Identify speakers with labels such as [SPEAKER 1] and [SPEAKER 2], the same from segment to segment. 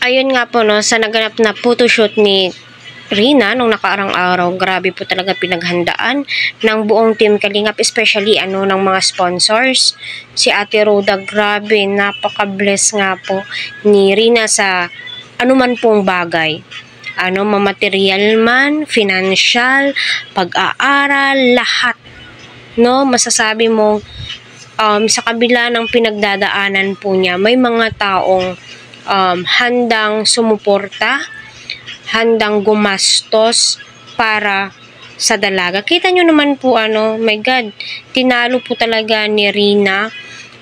[SPEAKER 1] Ayun nga po, no, sa naganap na photoshoot ni Rina nung nakaarang araw, grabe po talaga pinaghandaan ng buong Team Kalingap, especially ng mga sponsors. Si Ate Rhoda, grabe, napaka-bless nga po ni Rina sa anuman pong bagay. Mamaterial man, financial, pag-aaral, lahat. No, masasabi mo, sa kabila ng pinagdadaanan po niya, may mga taong handang sumuporta, handang gumastos para sa dalaga. Kita nyo naman po, my God, tinalo po talaga ni Rina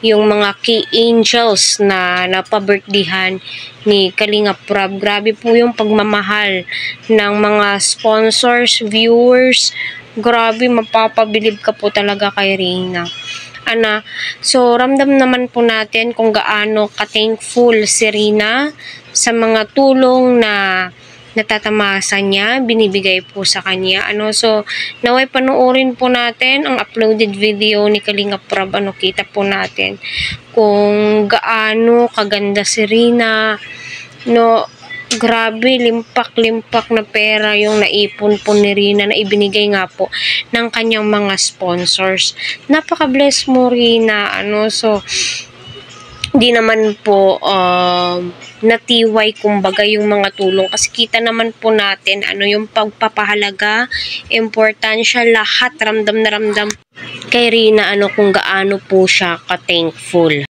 [SPEAKER 1] yung mga key angels na napabirthdihan ni Kalingap Prab. Grabe po yung pagmamahal ng mga sponsors, viewers. Grabe, mapapabilib ka po talaga kay Rina. So ramdam naman po natin kung gaano ka-thankful si Rina sa mga tulong na natatamasa niya, binibigay po sa kanya. So naway panoorin po natin ang uploaded video ni Kalingap Prab. Kita po natin kung gaano kaganda si Rina. Grabe, limpak-limpak na pera yung naipon po ni Rina na ibinigay nga po ng kanyang mga sponsors. Napaka-bless mo, Rina. So, di naman po natiway kumbaga yung mga tulong. Kasi kita naman po natin yung pagpapahalaga, importansya, lahat ramdam na ramdam kay Rina kung gaano po siya ka-thankful.